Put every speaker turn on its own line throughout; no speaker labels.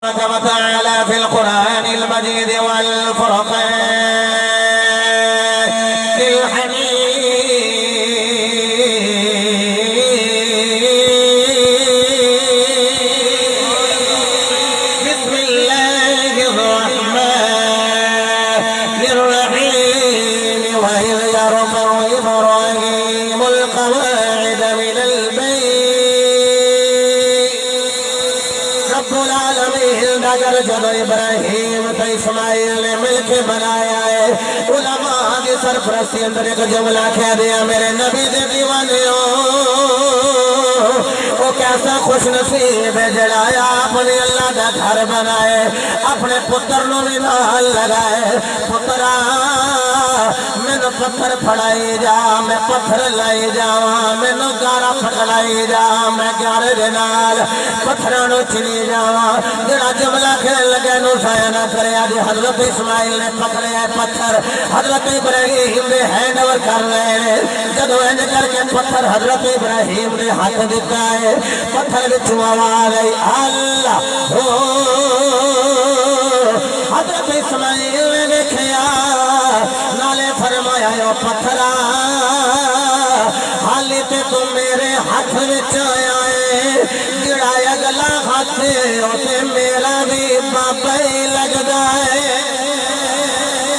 وتعالى في القرآن المجيد والفرقان الحميد بسم الله الرحمن الرحيم وإذ يرفع إبراهيم القواعد من البيت رب العالمين اگر جب ابراہیم تو اسماعیل نے مل کے بنایا ہے علماء کی سرپرستی اندر ایک جملہ کہہ دیا میرے نبی دے دیوانیوں وہ کیسا خوش نصیب ہے جڑایا اپنے اللہ کا گھر بنائے اپنے پتر نو بھی نال لگائے پترا مینو پتھر پھڑائی جا میں پتھر لائی جا مینو گارا پکڑائی جا میں گارے دے نال پتھراں نو چنی جا جڑا جملہ کہنے لگے نو ضائع نہ کرے آج حضرت اسماعیل نے پکڑے ہے پتھر حضرت ابراہیم نے ہینڈ اوور کر رہے ہیں جدو انج کر کے پتھر حضرت ابراہیم نے ہاتھ دیتا ہے پتھر وچوں آواز آئی اللہ ہو حضرت اسماعیل نے دیکھیا نالے فرمایا او پتھرا حالی تے تو میرے ہاتھ وچ آیا ہے جڑا اگلا ہاتھ تے میرا بھی بابا ہی لگدا ہے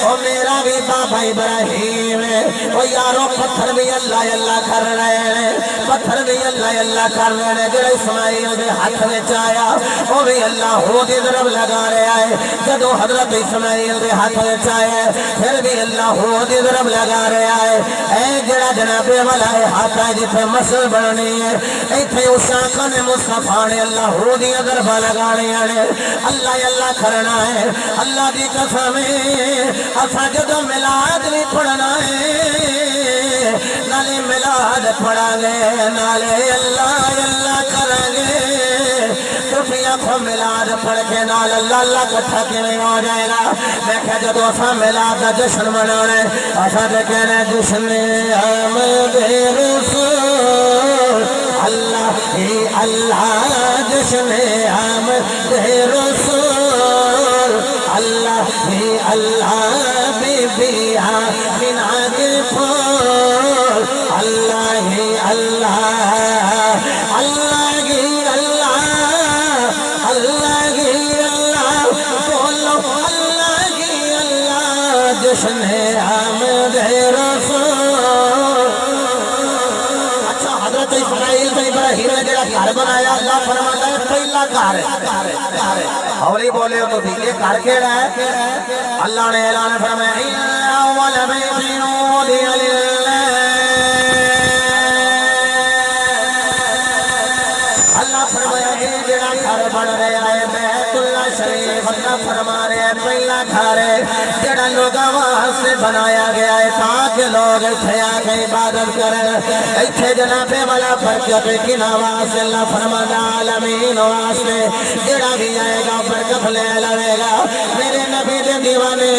او میرا بھی بابا ابراہیم ہے او یارو پتھر بھی اللہ اللہ کر رہے ہیں پتھر بھی اللہ اللہ کر رہے ہیں جڑا اسماعیل دے ہاتھ وچ آیا او بھی اللہ ہو دی طرف لگا رہا ہے جدو حضرت اسماعیل دے ہاتھ وچ آیا پھر بھی اللہ ہو دی طرف لگا رہا ہے اے جڑا جناب والا ہے ہاتھ ہے جتھے مسل بننی ہے ایتھے اس آقا نے مصطفیٰ نے اللہ ہو دی ضربہ لگانی ہے اللہ اللہ کرنا ہے اللہ دی قسم ہے اسا جدو میلاد بھی پڑھنا ہے نالے میلاد پڑھا گے نالے اللہ اللہ کریں گے تسی آنکھوں میلاد پڑھ کے نال اللہ اللہ کٹھا کیویں ہو جائے گا میں کہ جدو اسا میلاد دا جشن منانا ہے اسا تے کہنا جشن آمد رسول اللہ ہی اللہ جشن آمد رسول اللہ ہی اللہ بی بی آمینہ کے پھول اللہ ہی اللہ اللہ ہی اللہ اللہ ہی اللہ بولو اللہ ہی اللہ جشن آمد رسول اچھا حضرت اسماعیل تو ابراہیم نے جڑا گھر بنایا اللہ فرماتا ہے پہلا گھر ہے اولی بولے تو بھی یہ گھر کیڑا ہے اللہ نے اعلان فرمایا ان اول بیت وضع للہ اللہ فرمایا یہ جڑا گھر بن رہا ہے بیت اللہ شریف اللہ فرما رہے ہیں پہلا گھر ہے جڑا لوگاں واسطے بنایا گیا ہے تاکہ لوگ ایتھے آ کے عبادت کریں ایتھے جناب والا برکت کنا واسطے اللہ فرماتا عالمین واسطے جڑا بھی آئے گا برکت لے لے گا میرے نبی دے دیوانے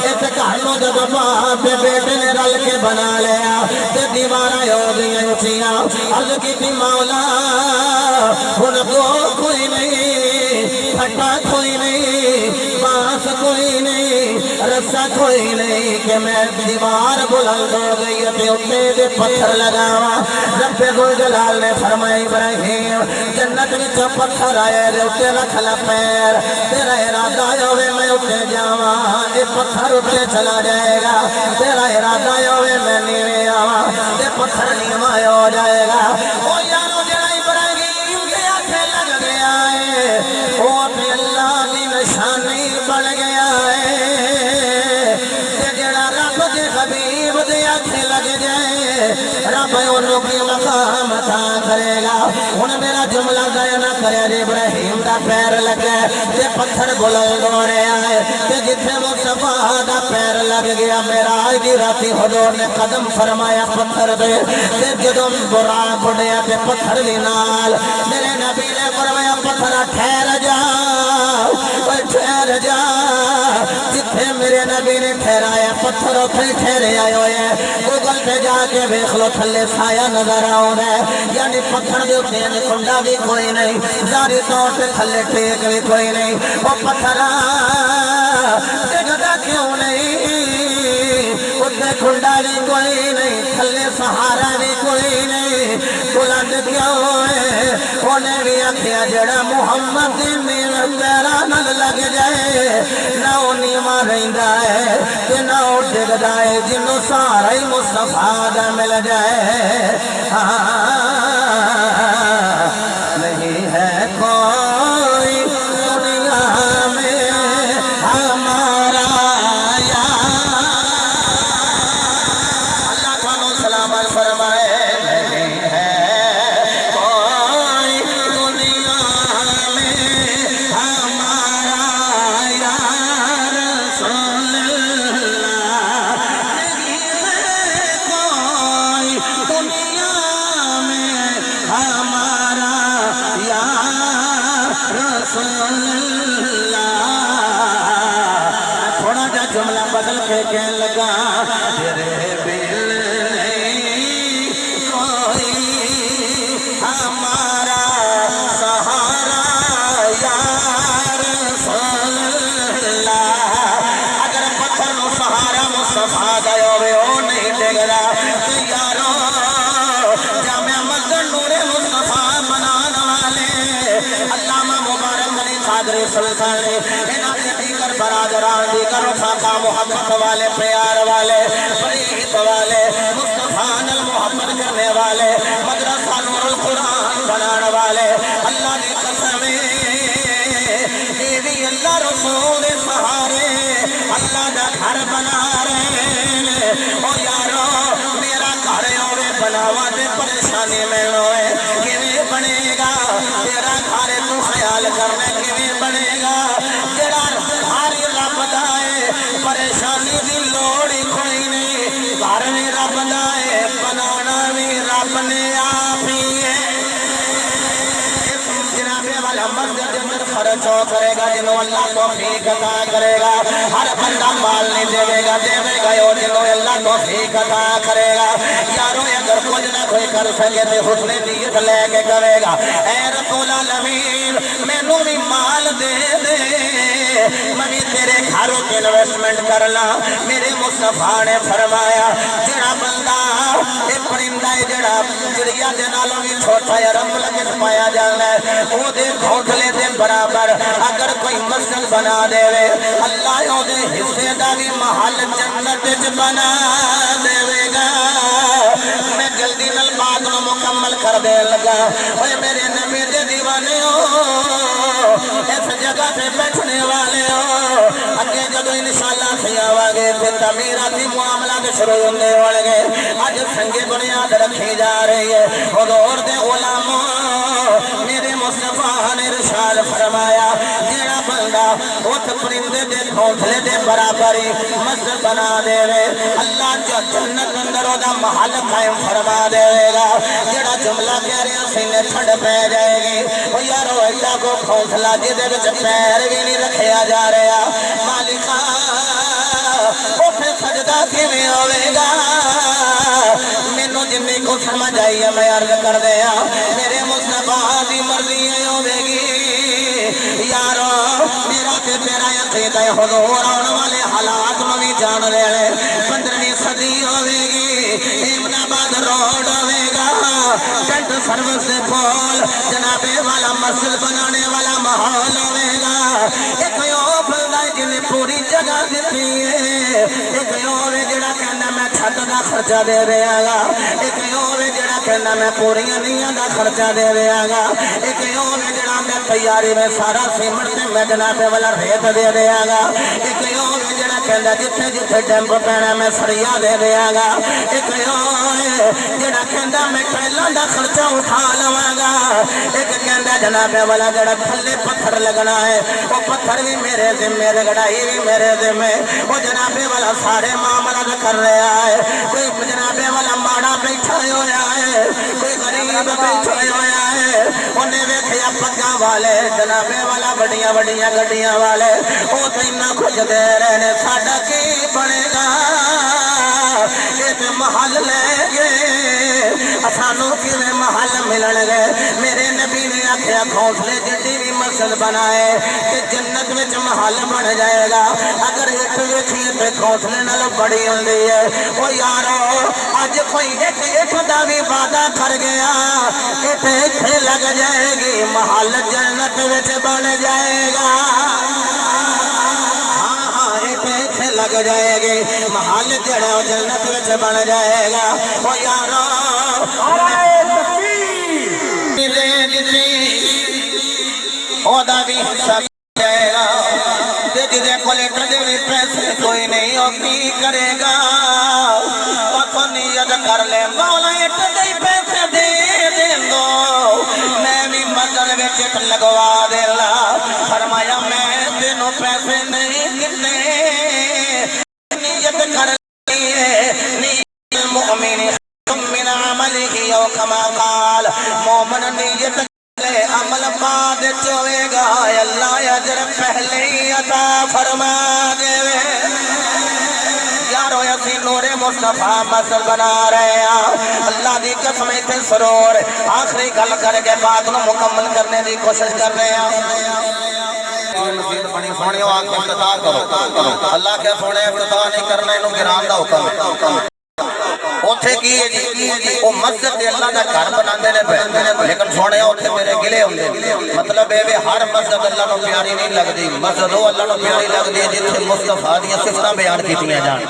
ایک گھر نو جب باپ بیٹے نے رل کے بنا لیا تے دیواراں ہو گئیں اونچیاں عرض کی مولا ہن کوئی نہیں پھٹا کوئی نہیں بانس کوئی نہیں رسا کوئی نہیں کہ میں دیوار بلند ہو گئی تے اتے دے پتھر لگاواں رب ذوالجلال نے فرمایا ابراہیم جنت وچ پتھر آئے دے اتے رکھ لا پیر تیرا ارادہ ہوے میں اتے جاواں اے پتھر اتے چلا جائے گا تیرا ارادہ ہوے میں نیویں آواں تے پتھر نیواں ہو جائے گا او یارو جڑا ابراہیم دے ہاتھے لگ گیا ہے او اپنے اللہ دی نشانی بن گیا ہے تے جڑا رب دے حبیب دے ہاتھے لگ جائے رب انہوں کی مقام عطا کرے گا ہن میرا جملہ ضائع نہ کرے ابراہیم دا پیر لگے تے پتھر بلند ہو رہا ہے تے جتھے مصطفیٰ دا پیر لگ گیا معراج دی راتی حضور نے قدم فرمایا پتھر دے تے جدوں براق اڑیا تے پتھر دی نال میرے نبی نے فرمایا پتھر ٹھہر جا ٹھہر جا جتھے میرے نبی نے ٹھہرایا پتھر اتنے ٹھہرے آئے ہوئے ہیں گوگل پہ جا کے ویکھ لو تھلے سایہ نظر آؤں ہے یعنی پتھر دے اوپر کنڈا بھی کوئی نہیں ظاہری طور پہ تھلے ٹیک بھی کوئی نہیں وہ پتھر ڈگدا کیوں نہیں اتنے کنڈا بھی کوئی نہیں تھلے سہارا بھی کوئی نہیں بلند کیوں ہے انہیں بھی آخیا جڑا محمد دی پیرا نل لگ جائے نہ وہ نیواں رہندا ہے کہ نہ وہ ڈگدا ہے جنوں سہارا ہی مصطفیٰ دا مل جائے نہیں ہے کوئی دنیا میں ہمارا اللہ تعالیٰ سلامت فرمائے نہیں ہے کوئی دنیا میں ہمارا یا رسول اللہ نہیں ہے کوئی دنیا میں ہمارا یا رسول اللہ تھوڑا جا جملہ بدل کے کہنے لگا تیرے بل نہیں کوئی ہمارا سہارا یا رسول اللہ اگر پتھر نو سہارا مصطفیٰ دا ہوئے وہ نہیں ڈگدا تو یارو جامع مسجد نور مصطفیٰ بنان والے علامہ مبارک علی قادری سلطانی انہاں نے دیگر برادران دیگر رفاقہ محبت والے پیار والے فریحت والے مصطفیٰ نل محبت کرنے والے مدرسہ نور القرآن بنان والے اللہ نے قسمیں یہ بھی اللہ رسول سہارے اللہ دا گھر بنا رہے او یارو میرا گھر ہوئے بناوا دے پریشانی میں ہوئے کیویں بنے گا تیرا گھر تو خیال کرنے کیویں بنے گا جڑا گھر رب دا ہے پریشانی دی لوڑ ہی کوئی نہیں گھر بھی رب دا ہے بنانا بھی رب نے آپ ہی ہے جنابے والا مسجد کے اندر خرچ ہو کرے گا جنہوں اللہ توفیق عطا کرے گا ہر بندہ مال نہیں دے گا جنہوں اللہ توفیق عطا کرے گا یارو اگر کچھ نہ کوئی کر سکے تو حسن نیت لے کے کرے گا اے رب العالمین میں نو بھی مال دے دے میں بھی تیرے گھروں کے انویسٹمنٹ کرنا میرے مصطفیٰ نے فرمایا جڑا بندہ اے پرندہ جڑا چڑیا دے نالوں بھی چھوٹا یا رب لگے پایا جانا ہے وہ دے گھونٹلے دے برابر اگر کوئی مسجد بنا دے وے اللہ او دے حصے دا بھی محل جنت وچ بنا دے گا میں جلدی نال بات نو مکمل کر دے لگا اوے میرے نبی دے دیوانے ہو اس جگہ پہ بیٹھنے والے ہو اگے جدو انشاءاللہ خیاوا گے تے تعمیراتی معاملات شروع ہونے والے گے اج سنگے بنیاد رکھی جا رہی ہے حضور دے غلاموں میرے مصطفیٰ نے ارشاد فرمایا جڑا بندہ اٹھ پرندے دے گھونسلے دے برابر مسجد بنا دے اللہ جنت اندر دا محل قائم فرما دے گا جڑا جملہ کہہ رہے ہیں سینے چھڑ پہ جائے گی او یارو ایڈا کو گھونسلا جدے وچ پیر بھی نہیں رکھیا جا رہا مالکا اٹھ سجدہ کیویں ہوے گا مینوں جنی کو سمجھ آئی ہے میں عرض کر دیا میرے مصطفیٰ دی مرضی ہوے گی یارو میرا تے تیرا عقیدہ حضور آنے والے حالات میں بھی جان رہے 15ویں صدی ہوے گی امن آباد روڈ ہوے گا ٹینٹ سروس سے کول جنابے والا مسجد بنانے والا ماحول ہوے گا ایک یو بندہ جنہیں پوری جگہ دیتی ہے ایک یو جڑا کہنا میں چھت دا خرچہ دے رہا گا ایک یو جڑا کہنا میں پوریاں نیاں دا خرچہ دے رہا گا ایک یو جڑا میں تیاری میں سارا سیمنٹ میں جنابے والا ریت دے رہا گا ایک یو جڑا کہنا جتھے جتھے ڈیمپ پینا میں سریا دے رہا گا ایک یو جڑا کہنا میں ٹائلاں دا خرچہ اٹھا لواں گا ایک کہنا جنابے والا جڑا تھلے پتھر لگنا ہے وہ پتھر بھی میرے ذمے رگڑائی بھی میرے ذمے وہ جنابے والا سارے معاملات کر رہا ہے کوئی جنابے والا ماڑا بیٹھا ہویا ہے کوئی غریب بیٹھا ہویا ہے انہیں ویکھیا پگاں والے جنابے والا بڑیاں بڑیاں گڈیاں والے وہ تو اتنا کچھ دے رہے نے ساڈا کی بنے گا محل لے گے سانو کیویں محل ملن گے میرے نبی نے آخیا گھونسلے جتنی بھی مسجد بنائے کہ جنت میں محل بن جائے گا اگر ایک ویکھیے تے گھونسلے نال بڑی ہوندی ہے او یارو اج کوئی ایک دا بھی وعدہ کر گیا ایتھے لگ جائے گی محل جنت وچ بن جائے گا لگ جائے گی محل جڑا جنت وچ بن جائے گا او یارو او دا بھی حصہ جائے گا جدے کولیٹر دے بھی پیسے کوئی نہیں او کی کرے گا پتہ نیت کر لے مولا اٹ دے پیسے دے دو میں بھی مسجد وچ اٹ لگوا دیلا فرمایا میں تینوں پیسے نہیں دتے کر لیے نیت المؤمن من عمله او کما قال مومن نیت کرے عمل بعد ہوے گا اللہ اجر پہلے ہی عطا فرما دے یارو اسی نور مصطفیٰ مسجد بنا رہے ہیں اللہ دی قسم تے سرور آخری گل کر کے بات نو مکمل کرنے دی کوشش کر رہے ہیں سونے افتتاح کرو اللہ کے سونے افتتاح نہیں کرنا انہوں گران دا حکم ہے اوتھے کی ہے جی وہ مسجد دے اللہ دا گھر بناندے نے پے لیکن سونے اوتھے میرے گلے ہوندے مطلب اے وی ہر مسجد اللہ نو پیاری نہیں لگدی مسجد او اللہ نو پیاری لگدی ہے جتھے مصطفیٰ دی صفاتاں بیان کیتیاں جان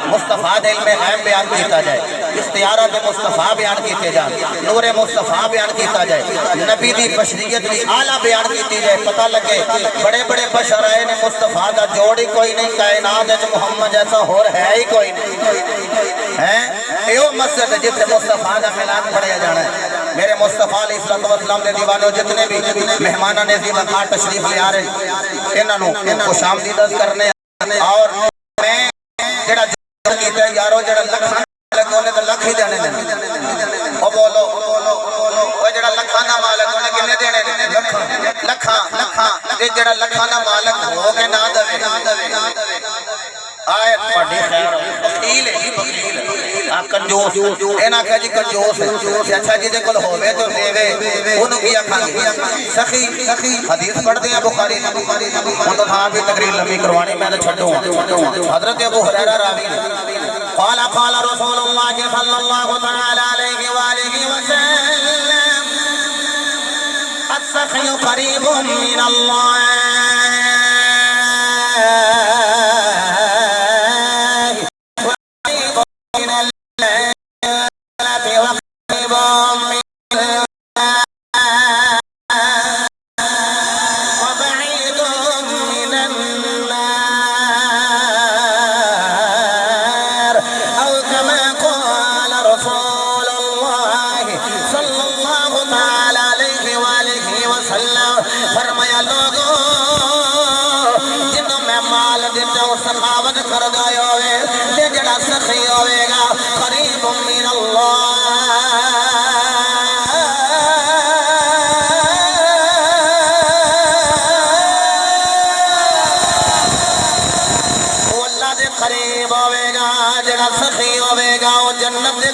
مصطفیٰ دے علم غیب بیان کیتا جائے اختیارات مصطفیٰ بیان کیتے جان نور مصطفیٰ بیان کیتا جائے نبی دی بشریت دی اعلیٰ بیان کیتی جائے پتہ لگے بڑے بڑے بشر آئے نے مصطفیٰ دا جوڑ ہی کوئی نہیں کائنات وچ محمد جیسا ہور ہے ہی کوئی نہیں ہے ایو مسجد جتنے مصطفیٰ دا ملاد پڑھیا جانا ہے میرے مصطفیٰ علیہ السلام دے دیوانوں جتنے بھی مہمانہ نزی وقار تشریف لے آ رہے انہوں کو شام دیدت کرنے اور میں جڑا کیتا ہے یارو جڑا لکھانا لگے انہیں تو لکھ ہی دینے دینے او بولو وہ جڑا لکھانا مالک انہیں کنے دینے لکھاں جڑا لکھانا مالک ہو کے نہ دوے آیت پڑھی خیر بخیل ہے کنجوس اینا کہا جی کنجوس ہے اچھا جی دے کل ہوئے تو دیوے انہوں کی اکھاں گی سخی حدیث پڑھ دیں بخاری ان تو تھا بھی تقریر لمبی کروانی میں نے چھڑوں حضرت ابو حریرہ راوی قال رسول اللہ صلی اللہ تعالی علیہ وآلہ وسلم السخی قریب من اللہ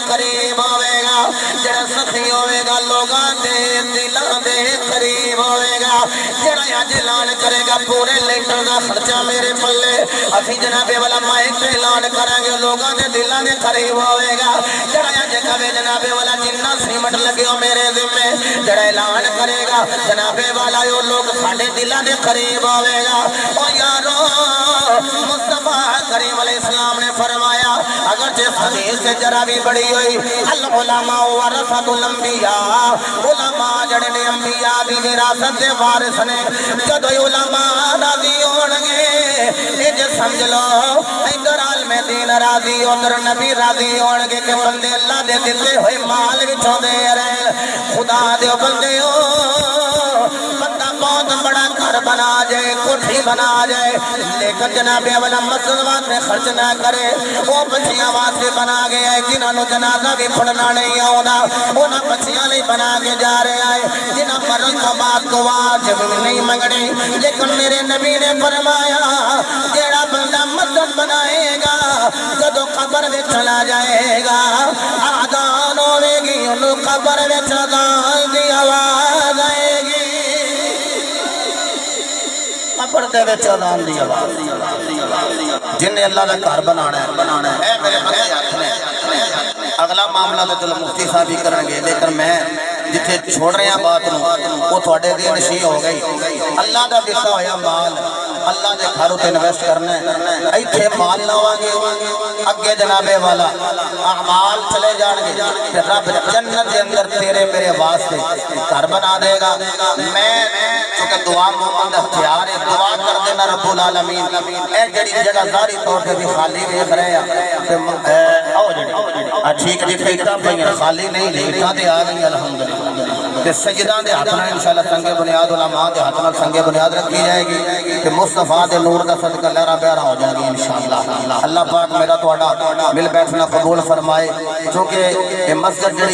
قریب ہوئے گا جڑا سخی ہوئے گا لوگاں دے دلاں دے قریب ہوئے گا جڑا اج اعلان کرے گا پورے لیٹر دا خرچہ میرے پلے اسی جناب والا مائک تے اعلان کریں گے لوگاں دے دلاں دے قریب ہوئے گا جڑا اج کہے جناب والا جنہ سیمٹ لگے ہو میرے ذمے جڑا اعلان کرے گا جناب والا او لوگ ساڈے دلاں دے قریب ہوئے گا او یارو مصطفیٰ کریم علیہ السلام نے فرمایا اگرچہ حدیث سے ذرا بھی بڑی ہوئی العلماء ورثۃ الانبیاء علماء جڑے نے انبیاء دی وراثت دے وارث نے جدو علماء راضی ہون گے اج سمجھ لو ادھر عالم دین راضی ادھر نبی راضی ہون گے کہ بندے اللہ دے دتے ہوئے مال وچوں دے رہے خدا دے بندے بندہ بہت بڑا گھر بنا جائے کوٹھی بنا جائے لیکن جناب اولا مسجد واسطے خرچ نہ کرے وہ بچیاں واسطے بنا گیا ہے جنہاں نو جنازہ بھی پڑھنا نہیں آؤں انہاں بچیاں لئی بنا کے جا رہے ہیں جنہاں مرن تو بعد دعا جب نہیں منگنی لیکن میرے نبی نے فرمایا جیڑا بندہ مسجد بنائے گا جب قبر میں چلا جائے گا آدان ہوئے گی انہوں قبر میں چدان دی آواز آئے گی قبر دے وچ اذان دی آواز جن نے اللہ کا گھر بنانا ہے اے میرے بندے ہاتھ میں اگلا معاملہ تو چلو مفتی صاحب ہی کریں گے لیکن میں جتھے چھوڑ رہے ہیں بات وہ تھوڑے دین نشیں ہو گئی اللہ دا دیتا ہویا مال اللہ دے گھر تے انویسٹ کرنا ہے ایتھے مال لاواں گے اگے جنابے والا اعمال چلے جان گے تے رب جنت دے اندر تیرے میرے واسطے گھر بنا دے گا میں چونکہ دعا مومن دا ہتھیار ہے دعا کر دینا رب العالمین اے جڑی جگہ ظاہری طور تے بھی خالی ویکھ رہے ہیں تے او جڑی ٹھیک جی پیٹا پئیاں خالی نہیں لیٹاں تے آ گئی الحمدللہ تے سجدہ دے ہاتھ نال انشاءاللہ سنگ بنیاد علماء دے ہاتھ نال سنگ بنیاد رکھی جائے گی تے مصطفیٰ دے نور دا صدقہ لہرا بہرا ہو جائے گی انشاءاللہ اللہ پاک میرا تہاڈا مل بیٹھنا قبول فرمائے کیونکہ یہ مسجد جڑی